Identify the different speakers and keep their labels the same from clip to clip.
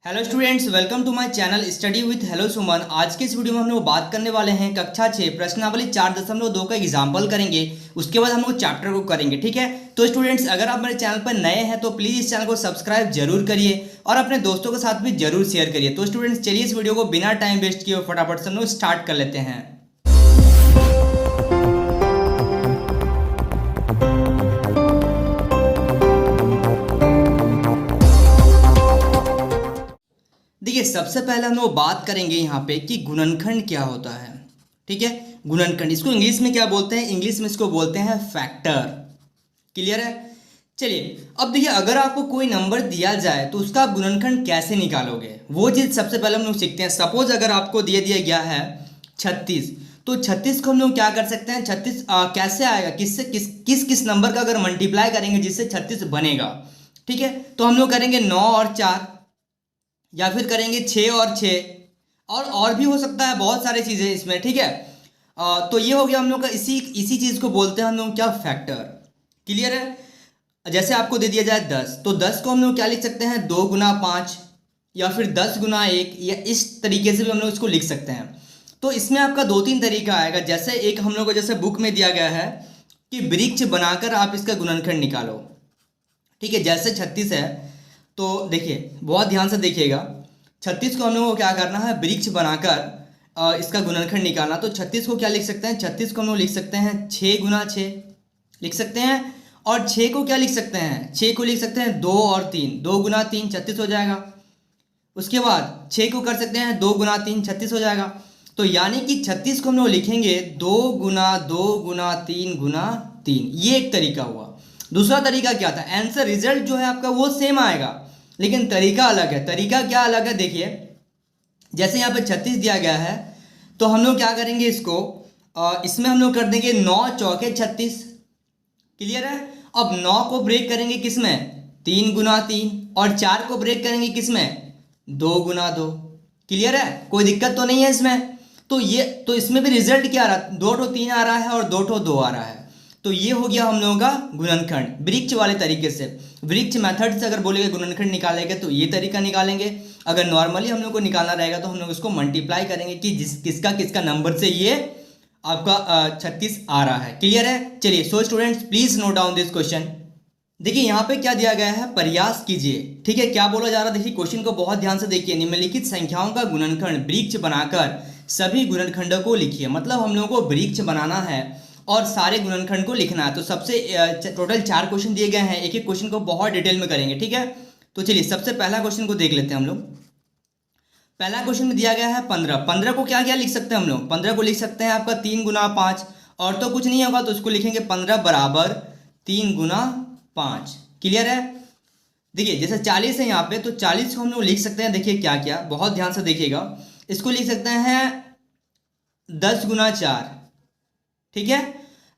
Speaker 1: Hello students, welcome to my channel study with hello Suman. आज के इस वीडियो में हम लोग बात करने वाले हैं कक्षा 6 प्रश्नावली 4.2 का एग्जाम्पल करेंगे। उसके बाद हम लोग चैप्टर को करेंगे, ठीक है। तो स्टूडेंट्स, अगर आप मेरे चैनल पर नए हैं तो प्लीज़ इस चैनल को सब्सक्राइब जरूर करिए और अपने दोस्तों के साथ भी जरूर शेयर करिए। तो स्टूडेंट्स, चलिए इस वीडियो को बिना टाइम वेस्ट किए फटाफट से हम लोग स्टार्ट कर लेते हैं। देखिए, सबसे पहले हम लोग बात करेंगे यहाँ पे कि गुणनखंड क्या होता है, ठीक है। गुणनखंड, इसको इंग्लिश में क्या बोलते हैं? इंग्लिश में इसको बोलते हैं फैक्टर। क्लियर है? चलिए, अब देखिए, अगर आपको कोई नंबर दिया जाए तो उसका आप गुणनखंड कैसे निकालोगे, वो चीज़ सबसे पहले हम लोग सीखते हैं। सपोज अगर आपको दिया गया है 36, तो 36 को हम लोग क्या कर सकते हैं? 36 कैसे आएगा, किससे किस नंबर का अगर मल्टीप्लाई करेंगे जिससे 36 बनेगा, ठीक है। तो हम लोग करेंगे 9 और 4, या फिर करेंगे 6 और 6, और भी हो सकता है, बहुत सारी चीज़ें इसमें, ठीक है। तो ये हो गया हम लोग का, इसी चीज़ को बोलते हैं हम लोग क्या? फैक्टर। क्लियर है? जैसे आपको दे दिया जाए 10, तो 10 को हम लोग क्या लिख सकते हैं? 2 गुना 5, या फिर 10 गुना 1, या इस तरीके से भी हम लोग इसको लिख सकते हैं। तो इसमें आपका 2-3 तरीका आएगा। जैसे एक हम लोग को जैसे बुक में दिया गया है कि वृक्ष बनाकर आप इसका गुणनखंड निकालो, ठीक है। जैसे 36 है, तो देखिए, बहुत ध्यान से देखिएगा, 36 को हम लोगों को क्या करना है? वृक्ष बनाकर इसका गुणनखंड निकालना। तो 36 को क्या लिख सकते हैं? 36 को हम लोग लिख सकते हैं 6 गुना 6 लिख सकते हैं। और 6 को क्या लिख सकते हैं? 6 को लिख सकते हैं 2 और 3, 2 गुना 3 36 हो जाएगा। उसके बाद 6 को कर सकते हैं 2 गुना 3 36 हो जाएगा। तो यानी कि 36 को हम लोग लिखेंगे 2 गुना 2 गुना 3 गुना 3। ये एक तरीका हुआ। दूसरा तरीका क्या था? आंसर रिजल्ट जो है आपका वो सेम आएगा, लेकिन तरीका अलग है। तरीका क्या अलग है? देखिए, जैसे यहाँ पे 36 दिया गया है, तो हम लोग क्या करेंगे? इसको इसमें हम लोग कर देंगे 9 चौके 36। क्लियर है? अब 9 को ब्रेक करेंगे किसमें? 3 गुना 3, और 4 को ब्रेक करेंगे किसमें? 2 गुना 2। क्लियर है? कोई दिक्कत तो नहीं है इसमें? तो इसमें भी रिजल्ट क्या आ रहा है? 2 ठो 3 आ रहा है और 2 ठो 2 आ रहा है। तो ये हो गया हम लोगों का गुणनखंड वृक्ष वाले तरीके से। वृक्ष मेथड से अगर बोलेंगे गुणनखंड निकालेंगे तो ये तरीका निकालेंगे। अगर नॉर्मली हम लोग को निकालना रहेगा तो हम लोग इसको मल्टीप्लाई करेंगे कि किसका नंबर से ये आपका 36 आ रहा है। क्लियर है? चलिए, so students, please note down this question. देखिए, यहाँ पे क्या दिया गया है? प्रयास कीजिए, ठीक है। क्या बोला जा रहा है? देखिए, क्वेश्चन को बहुत ध्यान से देखिए। निम्नलिखित संख्याओं का गुणनखंड वृक्ष बनाकर सभी गुणनखंडों को लिखिए। मतलब हम लोगों को वृक्ष बनाना है और सारे गुणनखंड को लिखना है। तो सबसे टोटल 4 क्वेश्चन दिए गए हैं। एक एक क्वेश्चन को बहुत डिटेल में करेंगे, ठीक है। तो चलिए, सबसे पहला क्वेश्चन को देख लेते हैं हम लोग। पहला क्वेश्चन में दिया गया है 15। 15 को क्या क्या लिख सकते हैं हम लोग? 15 को लिख सकते हैं आपका 3 गुना 5, और तो कुछ नहीं होगा तो उसको लिखेंगे 15 बराबर 3 गुना 5। क्लियर है? देखिए, जैसे 40 है यहाँ पे, तो 40 को हम लोग लिख सकते हैं। देखिए क्या क्या, बहुत ध्यान से देखिएगा। इसको लिख सकते हैं 10 गुना 4, ठीक है।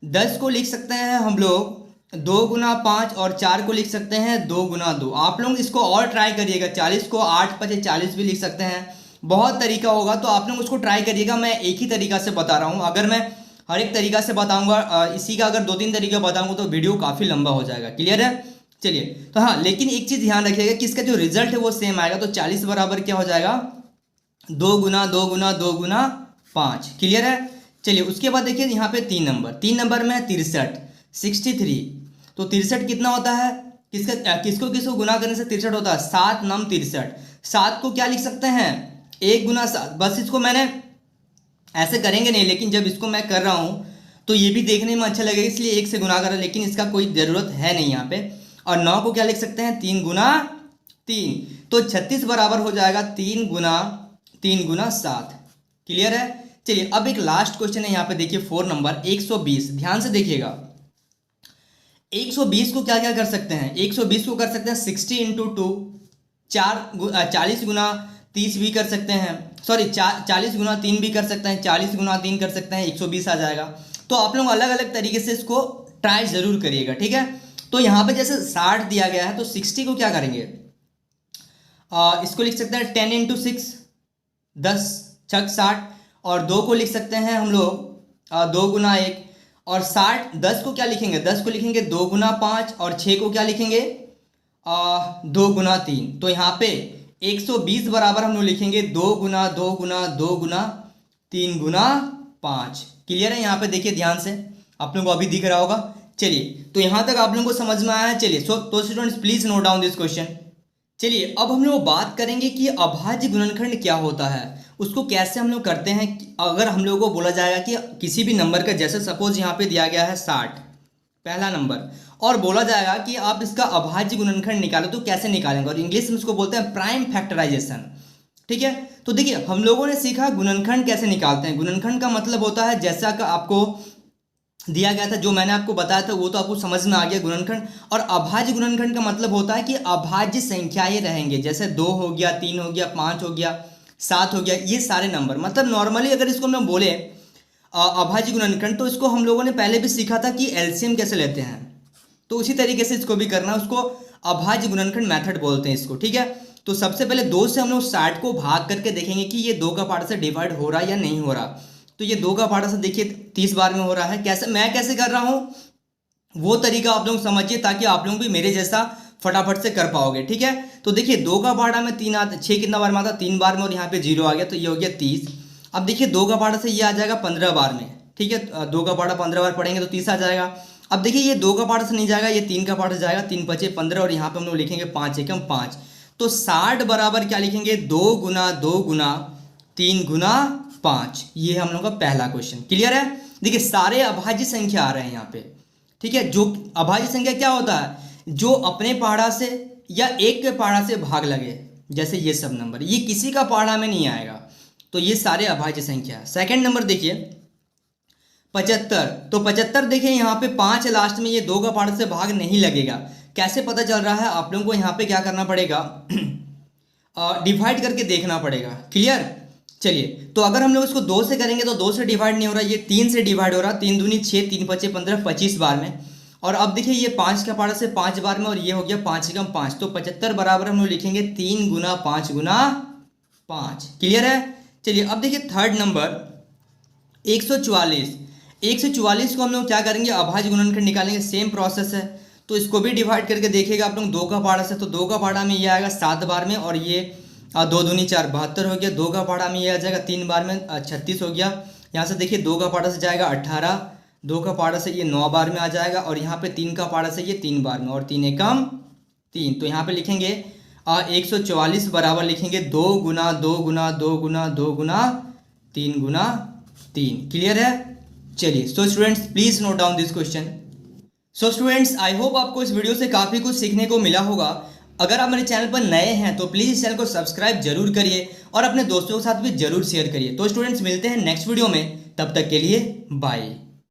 Speaker 1: 10 को लिख सकते हैं हम लोग 2 गुना 5, और 4 को लिख सकते हैं 2 गुना 2। आप लोग इसको और ट्राई करिएगा। 40 को 8 5 40 भी लिख सकते हैं। बहुत तरीका होगा, तो आप लोग उसको ट्राई करिएगा। मैं एक ही तरीका से बता रहा हूँ। अगर मैं हर एक तरीका से बताऊंगा, इसी का अगर 2-3 तरीका बताऊंगा तो वीडियो काफ़ी लंबा हो जाएगा। क्लियर है? चलिए, तो हाँ, लेकिन एक चीज़ ध्यान रखिएगा कि इसका जो रिजल्ट है वो सेम आएगा। तो 40 बराबर क्या हो जाएगा? 2 गुना 2 गुना 2 गुना 5। क्लियर है? चलिए, उसके बाद देखिए यहाँ पे 3 नंबर में है 63, 63। तो 63 कितना होता है? किसको गुना करने से 63 होता है? 7 9 63। 7 को क्या लिख सकते हैं? 1 गुना 7। बस इसको मैंने ऐसे करेंगे नहीं, लेकिन जब इसको मैं कर रहा हूँ तो ये भी देखने में अच्छा लगेगा, इसलिए 1 से गुना कर रहा है, लेकिन इसका कोई ज़रूरत है नहीं यहाँ पे। और 9 को क्या लिख सकते हैं? 3 गुना 3। तो 36 बराबर हो जाएगा 3 गुना 7। क्लियर है? चलिए, अब एक लास्ट क्वेश्चन है यहाँ पे। देखिए 4 नंबर 120। ध्यान से देखिएगा। 120 को क्या क्या कर सकते हैं? 120 को कर सकते हैं 60 इंटू 2, 40 गुना 30 भी कर सकते हैं। सॉरी, 40 गुना 3 भी कर सकते हैं। 40 गुना 3 कर सकते हैं, 120 आ जाएगा। तो आप लोग अलग अलग तरीके से इसको ट्राई जरूर करिएगा, ठीक है। तो यहाँ पे जैसे 60 दिया गया है, तो 60 को क्या करेंगे? इसको लिख सकते हैं 10 इंटू 6, 10 छक 60, और 2 को लिख सकते हैं हम लोग 2 गुना 1, और 60 10 को क्या लिखेंगे? 10 को लिखेंगे 2 गुना 5, और 6 को क्या लिखेंगे? 2 गुना 3। तो यहाँ पे 120 बराबर हम लोग लिखेंगे 2 गुना 2 गुना 2 गुना 3 गुना 5। क्लियर है? यहाँ पे देखिए ध्यान से, आप लोगों को अभी दिख रहा होगा। चलिए, तो यहाँ तक आप लोगों को समझ में आया है। चलिए तो students please note down this question. चलिए अब हम लोग बात करेंगे कि अभाज्य गुणनखंड क्या होता है, उसको कैसे हम लोग करते हैं। अगर हम लोगों को बोला जाएगा कि किसी भी नंबर का, जैसे सपोज यहाँ पे दिया गया है 60 पहला नंबर, और बोला जाएगा कि आप इसका अभाज्य गुणनखंड निकालो, तो कैसे निकालेंगे, और इंग्लिश में उसको बोलते हैं प्राइम फैक्टराइजेशन। ठीक है, तो देखिए हम लोगों ने सीखा गुणनखंड कैसे निकालते हैं। गुणनखंड का मतलब होता है, जैसा कि आपको दिया गया था, जो मैंने आपको बताया था वो तो आपको समझ में आ गया गुणनखंड। और अभाज्य गुणनखंड का मतलब होता है कि अभाज्य संख्याएं रहेंगे, जैसे 2 हो गया, 3 हो गया, 5 हो गया, 7 हो गया, ये सारे नंबर। मतलब नॉर्मली अगर इसको हम लोग बोले अभाज्य गुणनखंड, तो इसको हम लोगों ने पहले भी सीखा था कि एलसीएम कैसे लेते हैं, तो उसी तरीके से इसको भी करना, उसको अभाज्य गुणनखंड मेथड बोलते हैं इसको। ठीक है, तो सबसे पहले 2 से हम लोग 60 को भाग करके देखेंगे कि ये 2 का पार्ट से डिवाइड हो रहा है या नहीं हो रहा। तो ये 2 का पार्ट से देखिए 30 बार में हो रहा है। कैसे, मैं कैसे कर रहा हूँ वो तरीका आप लोग समझिए, ताकि आप लोग भी मेरे जैसा फटाफट से कर पाओगे। ठीक है, तो देखिए 2 का पार्ट में 3 आता, 6 कितना बार में आता, 3 बार में, और यहाँ पे 0 आ गया, तो ये हो गया 30। अब देखिए 2 का पार्ट से ये आ जाएगा 15 बार में। ठीक है, 2 का पार्ट 15 बार पढ़ेंगे तो 30 आ जाएगा। अब देखिए ये 2 का पार्ट से नहीं जाएगा, ये 3 का पार्ट से जाएगा, 3 5 15, और यहाँ पे हम लोग लिखेंगे 5 एकम 5। तो 60 बराबर क्या लिखेंगे, 2 गुना 2 गुना 3 गुना 5। ये हम लोग का पहला क्वेश्चन। क्लियर है? देखिए सारे अभाज्य संख्या आ रहे हैं यहाँ पे। ठीक है, जो अभाज्य संख्या क्या होता है, जो अपने पहाड़ा से या एक के पहाड़ा से भाग लगे, जैसे ये सब नंबर, ये किसी का पहाड़ा में नहीं आएगा, तो ये सारे अभाज्य संख्या है। सेकंड नंबर देखिए 75, तो 75 देखिए यहाँ पे 5 लास्ट में, ये 2 का पार्ट से भाग नहीं लगेगा। कैसे पता चल रहा है, आप लोगों को यहाँ पे क्या करना पड़ेगा, डिवाइड करके देखना पड़ेगा। क्लियर? चलिए, तो अगर हम लोग इसको 2 से करेंगे तो 2 से डिवाइड नहीं हो रहा, ये 3 से डिवाइड हो रहा, 3 दूनी 6, 3 5 15, 25 बार में। और अब देखिए ये 5 का पार्ट से 5 बार में, और ये हो गया 5 एकम 5। तो 75 बराबर हम लोग लिखेंगे 3 गुना 5 गुना 5। क्लियर है? चलिए अब देखिए थर्ड नंबर 144। 144 को हम लोग क्या करेंगे, अभाज्य गुणनखंड निकालेंगे। सेम प्रोसेस है, तो इसको भी डिवाइड करके देखिएगा आप लोग 2 का पाड़ा से, तो 2 का पाड़ा में ये आएगा 7 बार में, और ये 2 दूनी 4 72 हो गया। 2 का पाड़ा में ये आ जाएगा 3 बार में 36 हो गया। यहाँ से देखिए 2 का पाड़ा से जाएगा 18, 2 का पाड़ा से ये 9 बार में आ जाएगा, और यहाँ पे 3 का पाड़ा से ये 3 बार में, और 3 एकम 3। तो यहाँ पे लिखेंगे 144 बराबर लिखेंगे 2 गुना 2 गुना 2 गुना 2 गुना 3 गुना 3। क्लियर है? चलिए, so students please note down this question. So students I hope आपको इस वीडियो से काफ़ी कुछ सीखने को मिला होगा। अगर आप मेरे चैनल पर नए हैं तो प्लीज़ इस चैनल को सब्सक्राइब जरूर करिए, और अपने दोस्तों के साथ भी जरूर शेयर करिए। तो स्टूडेंट्स मिलते हैं नेक्स्ट वीडियो में, तब तक के लिए बाय।